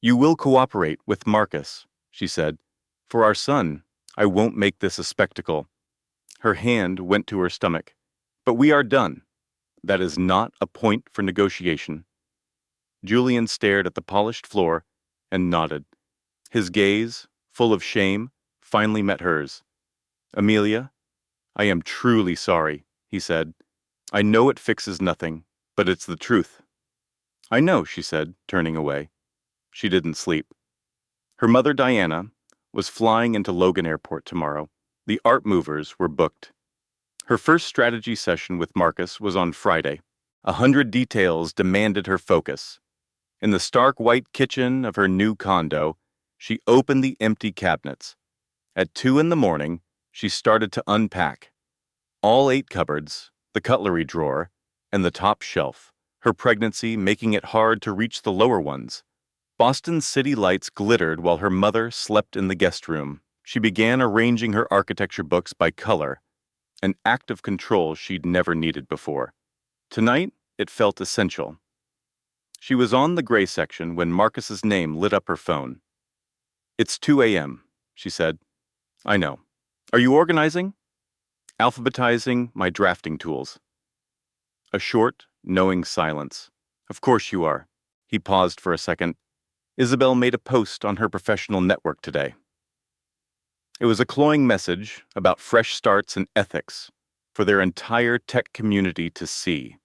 "You will cooperate with Marcus," she said. "For our son, I won't make this a spectacle." Her hand went to her stomach. "But we are done. That is not a point for negotiation." Julian stared at the polished floor and nodded. His gaze, full of shame, finally met hers. "Amelia, I am truly sorry," he said. "I know it fixes nothing, but it's the truth." "I know," she said, turning away. She didn't sleep. Her mother, Diana, was flying into Logan Airport tomorrow. The art movers were booked. Her first strategy session with Marcus was on Friday. 100 details demanded her focus. In the stark white kitchen of her new condo, she opened the empty cabinets. At 2 in the morning, she started to unpack. All 8 cupboards, the cutlery drawer, and the top shelf, her pregnancy making it hard to reach the lower ones. Boston's city lights glittered while her mother slept in the guest room. She began arranging her architecture books by color, an act of control she'd never needed before. Tonight, it felt essential. She was on the gray section when Marcus's name lit up her phone. "It's 2 a.m., she said. "I know. Are you organizing?" "Alphabetizing my drafting tools." A short, knowing silence. "Of course you are." He paused for a second. "Isabel made a post on her professional network today." It was a cloying message about fresh starts and ethics for their entire tech community to see.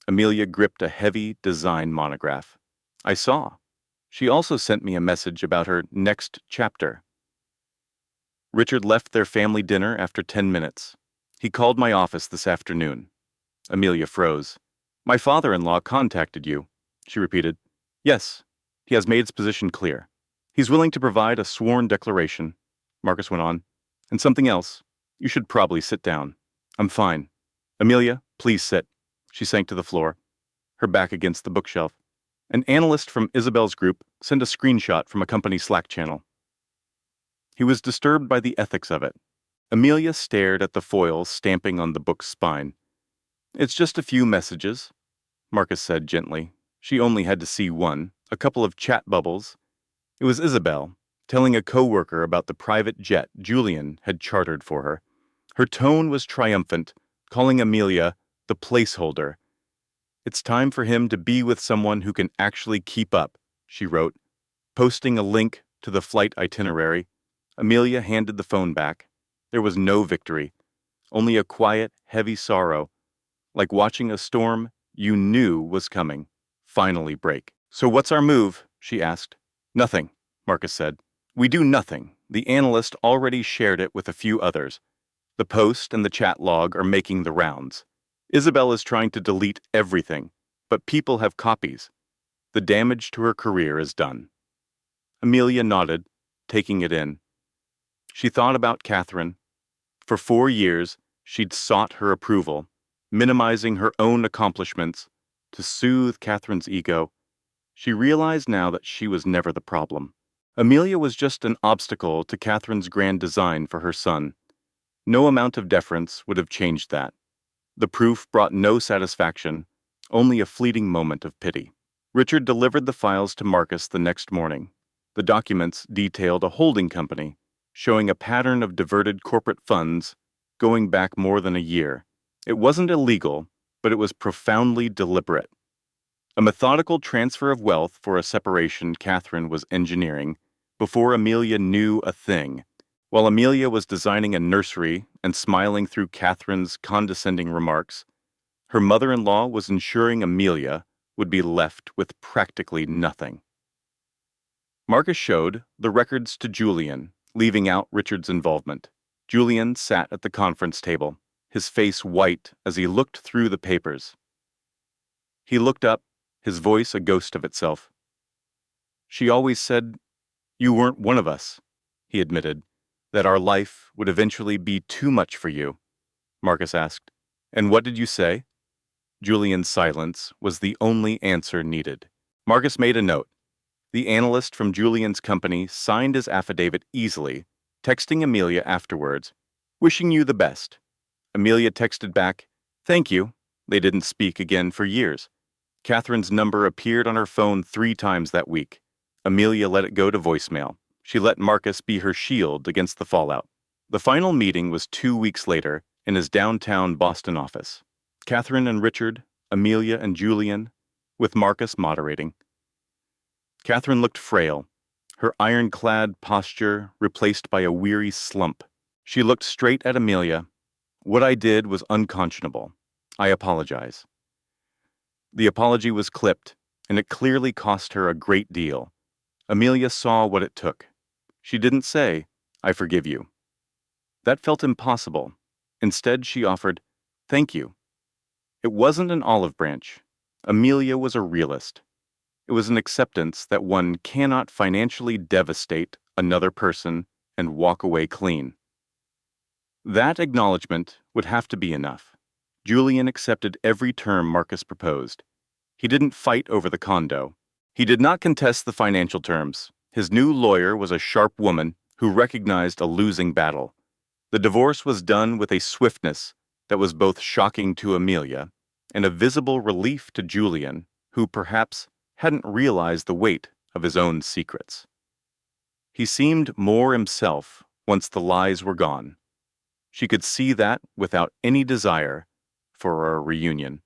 Amelia gripped a heavy design monograph. "I saw. She also sent me a message about her next chapter." Richard left their family dinner after 10 minutes. He called my office this afternoon. Amelia froze. My father-in-law contacted you, she repeated. Yes, he has made his position clear. He's willing to provide a sworn declaration, Marcus went on. And something else. You should probably sit down. I'm fine. Amelia, please sit. She sank to the floor, her back against the bookshelf. An analyst from Isabel's group sent a screenshot from a company Slack channel. He was disturbed by the ethics of it. Amelia stared at the foil stamping on the book's spine. It's just a few messages, Marcus said gently. She only had to see one, a couple of chat bubbles. It was Isabel, telling a coworker about the private jet Julian had chartered for her. Her tone was triumphant, calling Amelia the placeholder. It's time for him to be with someone who can actually keep up, she wrote, posting a link to the flight itinerary. Amelia handed the phone back. There was no victory, only a quiet, heavy sorrow, like watching a storm you knew was coming finally break. So what's our move? She asked. Nothing, Marcus said. We do nothing. The analyst already shared it with a few others. The post and the chat log are making the rounds. Isabel is trying to delete everything, but people have copies. The damage to her career is done. Amelia nodded, taking it in. She thought about Catherine. For 4 years, she'd sought her approval, minimizing her own accomplishments to soothe Catherine's ego. She realized now that she was never the problem. Amelia was just an obstacle to Catherine's grand design for her son. No amount of deference would have changed that. The proof brought no satisfaction, only a fleeting moment of pity. Richard delivered the files to Marcus the next morning. The documents detailed a holding company, showing a pattern of diverted corporate funds going back more than a year. It wasn't illegal, but it was profoundly deliberate. A methodical transfer of wealth for a separation Catherine was engineering before Amelia knew a thing. While Amelia was designing a nursery and smiling through Catherine's condescending remarks, her mother-in-law was ensuring Amelia would be left with practically nothing. Marcus showed the records to Julian, leaving out Richard's involvement. Julian sat at the conference table, his face white as he looked through the papers. He looked up, his voice a ghost of itself. She always said, "You weren't one of us," he admitted, "that our life would eventually be too much for you." Marcus asked, "And what did you say?" Julian's silence was the only answer needed. Marcus made a note. The analyst from Julian's company signed his affidavit easily, texting Amelia afterwards, "Wishing you the best." Amelia texted back, "Thank you." They didn't speak again for years. Catherine's number appeared on her phone 3 times that week. Amelia let it go to voicemail. She let Marcus be her shield against the fallout. The final meeting was 2 weeks later in his downtown Boston office. Catherine and Richard, Amelia and Julian, with Marcus moderating. Catherine looked frail, her ironclad posture replaced by a weary slump. She looked straight at Amelia. "What I did was unconscionable. I apologize." The apology was clipped, and it clearly cost her a great deal. Amelia saw what it took. She didn't say, "I forgive you." That felt impossible. Instead, she offered, "Thank you." It wasn't an olive branch. Amelia was a realist. It was an acceptance that one cannot financially devastate another person and walk away clean. That acknowledgement would have to be enough. Julian accepted every term Marcus proposed. He didn't fight over the condo. He did not contest the financial terms. His new lawyer was a sharp woman who recognized a losing battle. The divorce was done with a swiftness that was both shocking to Amelia and a visible relief to Julian, who perhaps hadn't realized the weight of his own secrets. He seemed more himself once the lies were gone. She could see that without any desire for a reunion.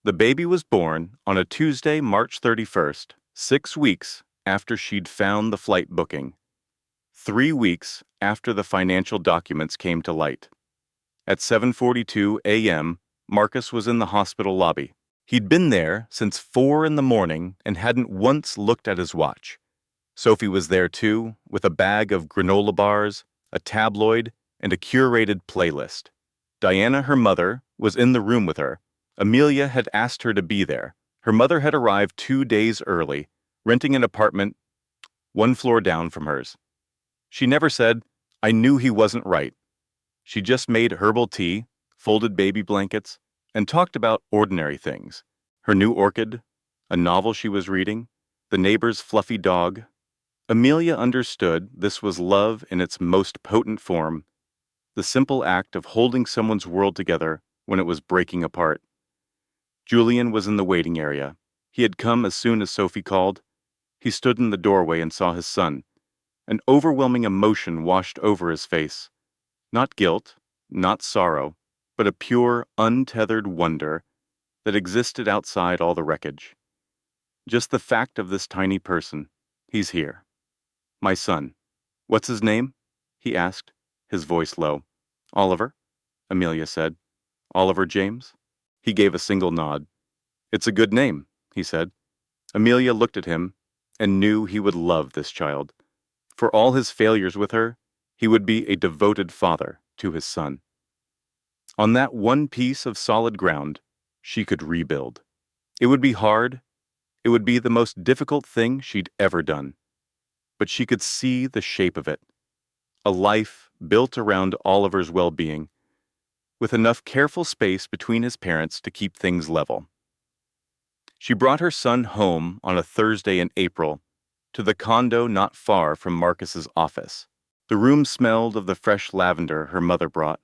The baby was born on a Tuesday, March 31st, 6 weeks after she'd found the flight booking. 3 weeks after the financial documents came to light. At 7:42 a.m., Marcus was in the hospital lobby. He'd been there since 4 in the morning and hadn't once looked at his watch. Sophie was there too, with a bag of granola bars, a tabloid, and a curated playlist. Diana, her mother, was in the room with her. Amelia had asked her to be there. Her mother had arrived 2 days early, renting an apartment 1 floor down from hers. She never said, "I knew he wasn't right." She just made herbal tea, folded baby blankets, and talked about ordinary things. Her new orchid, a novel she was reading, the neighbor's fluffy dog. Amelia understood this was love in its most potent form, the simple act of holding someone's world together when it was breaking apart. Julian was in the waiting area. He had come as soon as Sophie called. He stood in the doorway and saw his son. An overwhelming emotion washed over his face. Not guilt, not sorrow, but a pure, untethered wonder that existed outside all the wreckage. Just the fact of this tiny person. He's here. My son. What's his name? He asked, his voice low. Oliver, Amelia said. Oliver James? He gave a single nod. It's a good name, he said. Amelia looked at him and knew he would love this child. For all his failures with her, he would be a devoted father to his son. On that one piece of solid ground, she could rebuild. It would be hard. It would be the most difficult thing she'd ever done. But she could see the shape of it. A life built around Oliver's well-being, with enough careful space between his parents to keep things level. She brought her son home on a Thursday in April to the condo not far from Marcus's office. The room smelled of the fresh lavender her mother brought,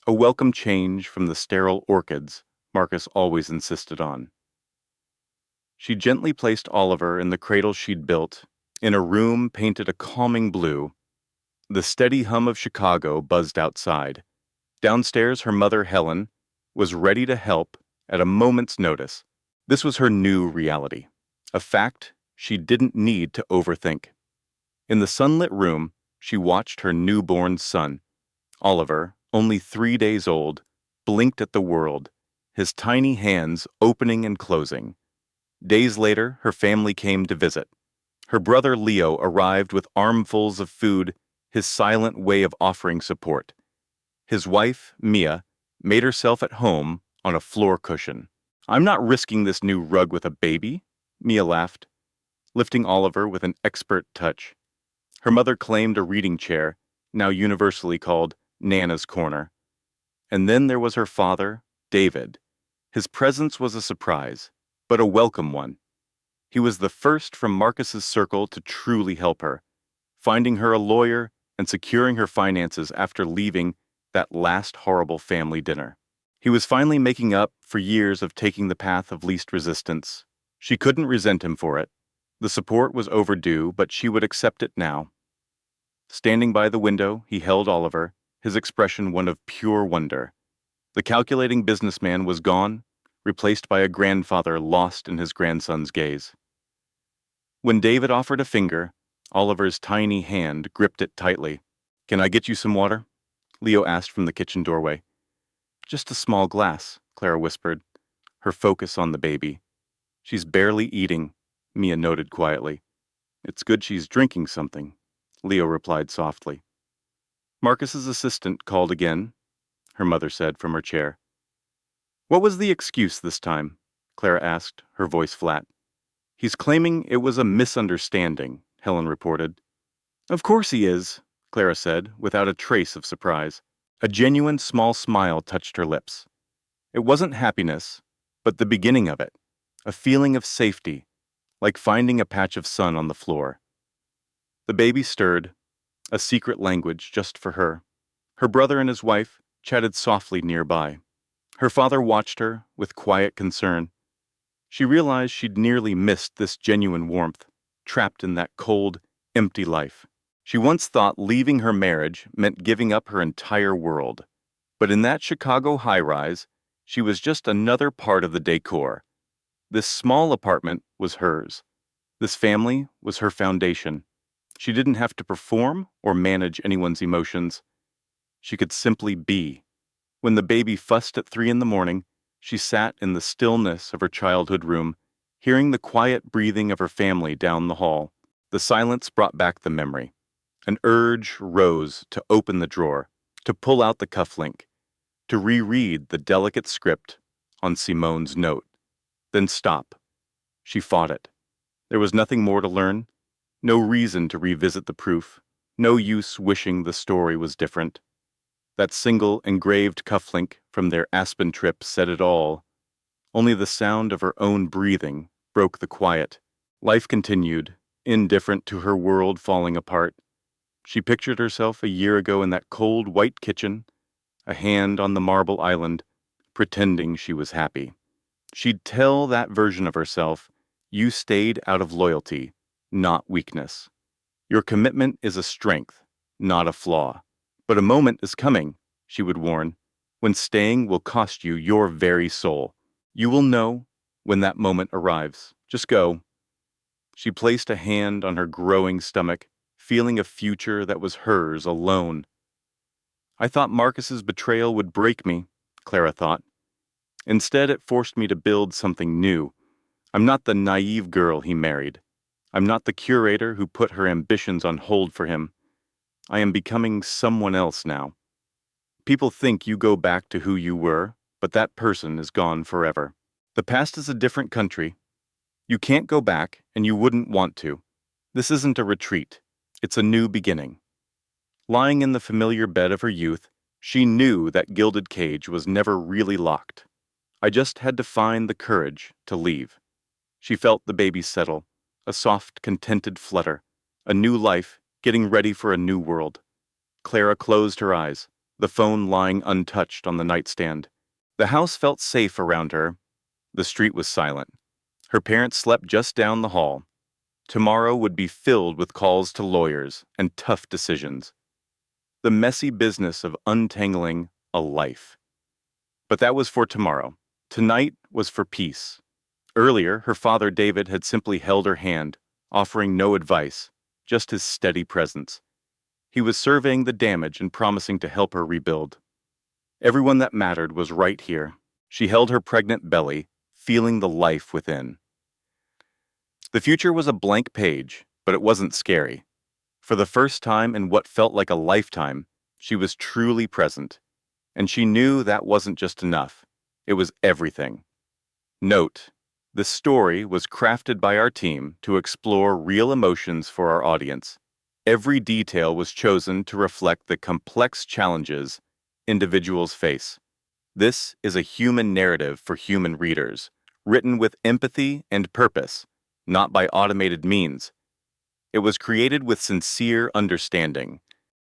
a welcome change from the sterile orchids Marcus always insisted on. She gently placed Oliver in the cradle she'd built, in a room painted a calming blue. The steady hum of Chicago buzzed outside. Downstairs, her mother, Helen, was ready to help at a moment's notice. This was her new reality, a fact she didn't need to overthink. In the sunlit room, she watched her newborn son. Oliver, only 3 days old, blinked at the world, his tiny hands opening and closing. Days later, her family came to visit. Her brother Leo arrived with armfuls of food, his silent way of offering support. His wife, Mia, made herself at home on a floor cushion. I'm not risking this new rug with a baby, Mia laughed, lifting Oliver with an expert touch. Her mother claimed a reading chair, now universally called Nana's Corner. And then there was her father, David. His presence was a surprise, but a welcome one. He was the first from Marcus's circle to truly help her, finding her a lawyer and securing her finances after leaving that last horrible family dinner. He was finally making up for years of taking the path of least resistance. She couldn't resent him for it. The support was overdue, but she would accept it now. Standing by the window, he held Oliver, his expression one of pure wonder. The calculating businessman was gone, replaced by a grandfather lost in his grandson's gaze. When David offered a finger, Oliver's tiny hand gripped it tightly. Can I get you some water? Leo asked from the kitchen doorway. Just a small glass, Clara whispered, her focus on the baby. She's barely eating, Mia noted quietly. It's good she's drinking something, Leo replied softly. Marcus's assistant called again, her mother said from her chair. What was the excuse this time? Clara asked, her voice flat. He's claiming it was a misunderstanding, Helen reported. Of course he is, Clara said, without a trace of surprise. A genuine small smile touched her lips. It wasn't happiness, but the beginning of it, a feeling of safety, like finding a patch of sun on the floor. The baby stirred, a secret language just for her. Her brother and his wife chatted softly nearby. Her father watched her with quiet concern. She realized she'd nearly missed this genuine warmth, trapped in that cold, empty life. She once thought leaving her marriage meant giving up her entire world. But in that Chicago high-rise, she was just another part of the decor. This small apartment was hers. This family was her foundation. She didn't have to perform or manage anyone's emotions. She could simply be. When the baby fussed at 3 a.m, she sat in the stillness of her childhood room, hearing the quiet breathing of her family down the hall. The silence brought back the memory. An urge rose to open the drawer, to pull out the cufflink, to reread the delicate script on Simone's note. Then stop. She fought it. There was nothing more to learn, no reason to revisit the proof, no use wishing the story was different. That single engraved cufflink from their Aspen trip said it all. Only the sound of her own breathing broke the quiet. Life continued, indifferent to her world falling apart. She pictured herself a year ago in that cold white kitchen, a hand on the marble island, pretending she was happy. She'd tell that version of herself, "You stayed out of loyalty, not weakness. Your commitment is a strength, not a flaw. But a moment is coming," she would warn, "when staying will cost you your very soul. You will know when that moment arrives. Just go." She placed a hand on her growing stomach, feeling a future that was hers alone. I thought Marcus's betrayal would break me, Clara thought. Instead, it forced me to build something new. I'm not the naive girl he married. I'm not the curator who put her ambitions on hold for him. I am becoming someone else now. People think you go back to who you were, but that person is gone forever. The past is a different country. You can't go back, and you wouldn't want to. This isn't a retreat. It's a new beginning. Lying in the familiar bed of her youth, she knew that gilded cage was never really locked. I just had to find the courage to leave. She felt the baby settle, a soft, contented flutter, a new life getting ready for a new world. Clara closed her eyes, the phone lying untouched on the nightstand. The house felt safe around her. The street was silent. Her parents slept just down the hall. Tomorrow would be filled with calls to lawyers and tough decisions. The messy business of untangling a life. But that was for tomorrow. Tonight was for peace. Earlier, her father David had simply held her hand, offering no advice, just his steady presence. He was surveying the damage and promising to help her rebuild. Everyone that mattered was right here. She held her pregnant belly, feeling the life within. The future was a blank page, but it wasn't scary. For the first time in what felt like a lifetime, she was truly present. And she knew that wasn't just enough. It was everything. Note: this story was crafted by our team to explore real emotions for our audience. Every detail was chosen to reflect the complex challenges individuals face. This is a human narrative for human readers, written with empathy and purpose, not by automated means. It was created with sincere understanding,